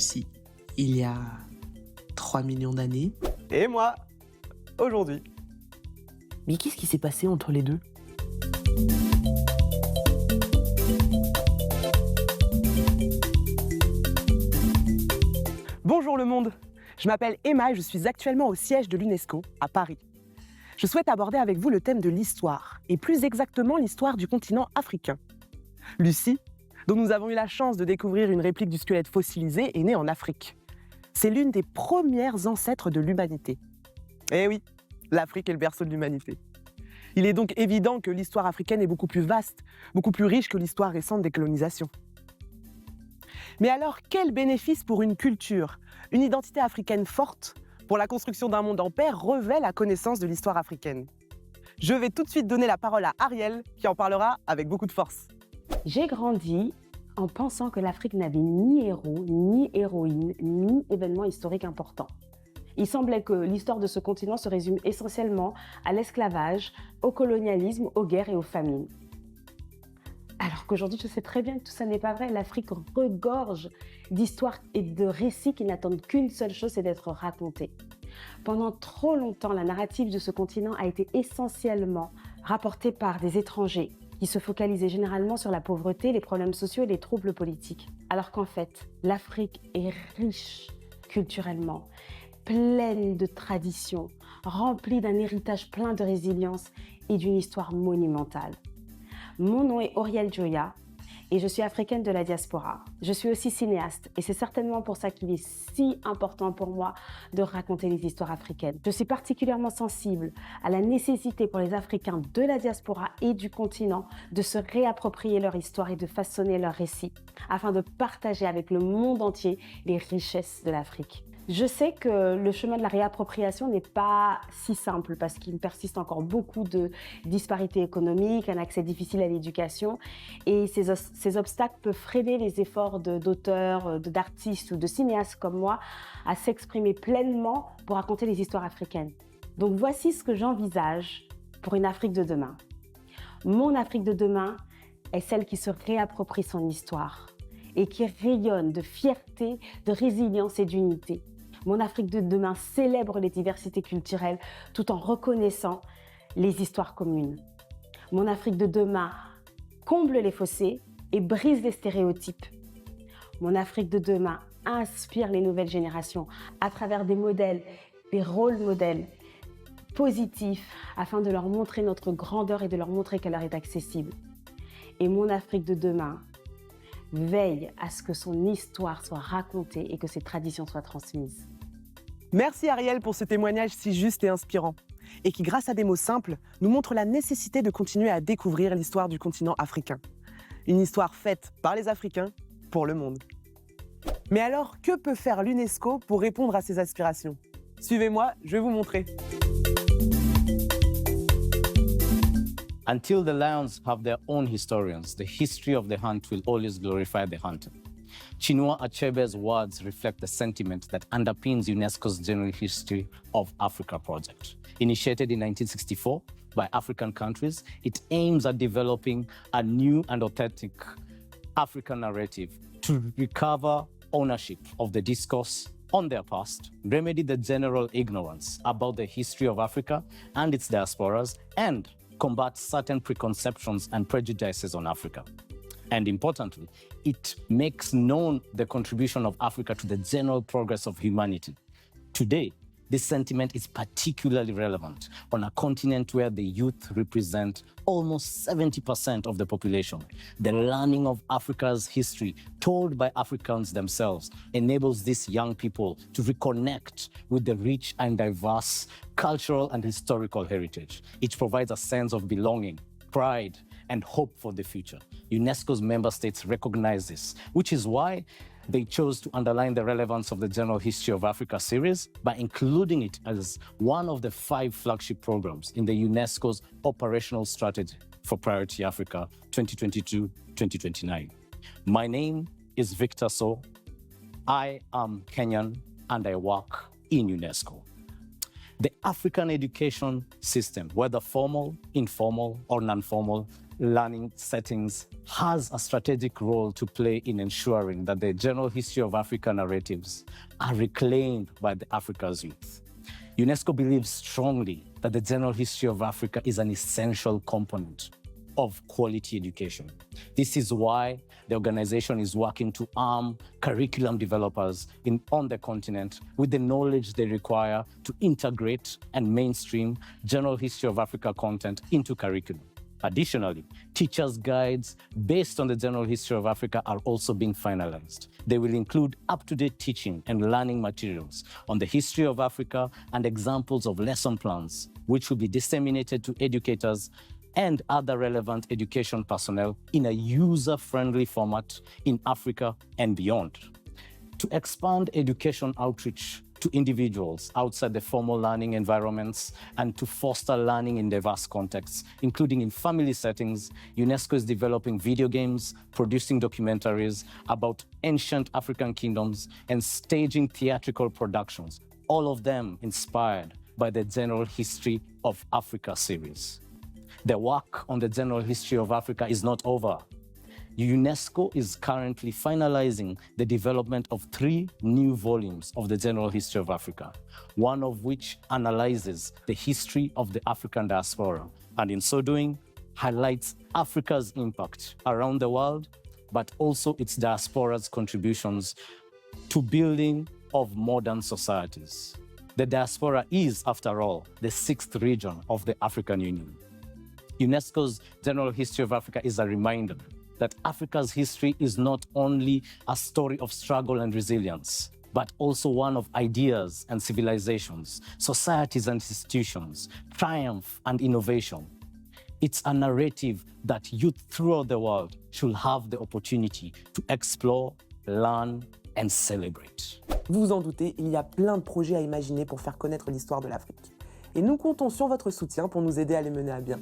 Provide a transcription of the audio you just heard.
Lucie, il y a 3 millions d'années. Et moi, aujourd'hui. Mais qu'est-ce qui s'est passé entre les deux? Bonjour le monde, je m'appelle Emma et je suis actuellement au siège de l'UNESCO, à Paris. Je souhaite aborder avec vous le thème de l'histoire, et plus exactement l'histoire du continent africain. Lucie, dont nous avons eu la chance de découvrir une réplique du squelette fossilisé, est née en Afrique. C'est l'une des premières ancêtres de l'humanité. Eh oui, l'Afrique est le berceau de l'humanité. Il est donc évident que l'histoire africaine est beaucoup plus vaste, beaucoup plus riche que l'histoire récente des colonisations. Mais alors, quel bénéfice pour une culture, une identité africaine forte, pour la construction d'un monde en paix, revêt la connaissance de l'histoire africaine? Je vais tout de suite donner la parole à Ariel, qui en parlera avec beaucoup de force. J'ai grandi en pensant que l'Afrique n'avait ni héros, ni héroïne, ni événement historique important. Il semblait que l'histoire de ce continent se résume essentiellement à l'esclavage, au colonialisme, aux guerres et aux famines. Alors qu'aujourd'hui, je sais très bien que tout ça n'est pas vrai. L'Afrique regorge d'histoires et de récits qui n'attendent qu'une seule chose, c'est d'être racontés. Pendant trop longtemps, la narrative de ce continent a été essentiellement rapportée par des étrangers qui se focalisaient généralement sur la pauvreté, les problèmes sociaux et les troubles politiques. Alors qu'en fait, l'Afrique est riche culturellement, pleine de traditions, remplie d'un héritage plein de résilience et d'une histoire monumentale. Mon nom est Auriel Joya et je suis africaine de la diaspora. Je suis aussi cinéaste et c'est certainement pour ça qu'il est si important pour moi de raconter les histoires africaines. Je suis particulièrement sensible à la nécessité pour les Africains de la diaspora et du continent de se réapproprier leur histoire et de façonner leur récit afin de partager avec le monde entier les richesses de l'Afrique. Je sais que le chemin de la réappropriation n'est pas si simple parce qu'il persiste encore beaucoup de disparités économiques, un accès difficile à l'éducation et ces obstacles peuvent freiner les efforts d'auteurs, d'artistes ou de cinéastes comme moi à s'exprimer pleinement pour raconter les histoires africaines. Donc voici ce que j'envisage pour une Afrique de demain. Mon Afrique de demain est celle qui se réapproprie son histoire et qui rayonne de fierté, de résilience et d'unité. Mon Afrique de demain célèbre les diversités culturelles tout en reconnaissant les histoires communes. Mon Afrique de demain comble les fossés et brise les stéréotypes. Mon Afrique de demain inspire les nouvelles générations à travers des modèles, des rôles modèles positifs afin de leur montrer notre grandeur et de leur montrer qu'elle leur est accessible. Et mon Afrique de demain veille à ce que son histoire soit racontée et que ses traditions soient transmises. Merci Ariel pour ce témoignage si juste et inspirant, et qui, grâce à des mots simples, nous montre la nécessité de continuer à découvrir l'histoire du continent africain. Une histoire faite par les Africains pour le monde. Mais alors, que peut faire l'UNESCO pour répondre à ces aspirations? Suivez-moi, je vais vous montrer. Until the lions have their own historians, the history of the hunt will always glorify the hunter. Chinua Achebe's words reflect the sentiment that underpins UNESCO's General History of Africa project. Initiated in 1964 by African countries, it aims at developing a new and authentic African narrative to recover ownership of the discourse on their past, remedy the general ignorance about the history of Africa and its diasporas, and combat certain preconceptions and prejudices on Africa. And importantly, it makes known the contribution of Africa to the general progress of humanity. Today, this sentiment is particularly relevant on a continent where the youth represent almost 70% of the population. The learning of Africa's history, told by Africans themselves, enables these young people to reconnect with the rich and diverse cultural and historical heritage. It provides a sense of belonging, pride, and hope for the future. UNESCO's member states recognize this, which is why they chose to underline the relevance of the General History of Africa series by including it as one of the 5 flagship programs in the UNESCO's Operational Strategy for Priority Africa 2022-2029. My name is Victor So. I am Kenyan and I work in UNESCO. The African education system, whether formal, informal, or non-formal learning settings, has a strategic role to play in ensuring that the general history of Africa narratives are reclaimed by the Africa's youth. UNESCO believes strongly that the general history of Africa is an essential component of quality education. This is why the organization is working to arm curriculum developers on the continent with the knowledge they require to integrate and mainstream general history of Africa content into curriculum. Additionally, teachers' guides based on the general history of Africa are also being finalized. They will include up-to-date teaching and learning materials on the history of Africa and examples of lesson plans, which will be disseminated to educators and other relevant education personnel in a user-friendly format in Africa and beyond. To expand education outreach to individuals outside the formal learning environments and to foster learning in diverse contexts, including in family settings, UNESCO is developing video games, producing documentaries about ancient African kingdoms, and staging theatrical productions, all of them inspired by the General History of Africa series. The work on the general history of Africa is not over. UNESCO is currently finalizing the development of 3 new volumes of the general history of Africa, one of which analyzes the history of the African diaspora, and in so doing, highlights Africa's impact around the world, but also its diaspora's contributions to building of modern societies. The diaspora is, after all, the 6th region of the African Union. UNESCO's General History of Africa is a reminder that Africa's history is not only a story of struggle and resilience, but also one of ideas and civilizations, societies and institutions, triumph and innovation. It's a narrative that youth throughout the world should have the opportunity to explore, learn, and celebrate. Vous vous en doutez, il y a plein de projets à imaginer pour faire connaître l'histoire de l'Afrique. Et nous comptons sur votre soutien pour nous aider à les mener à bien.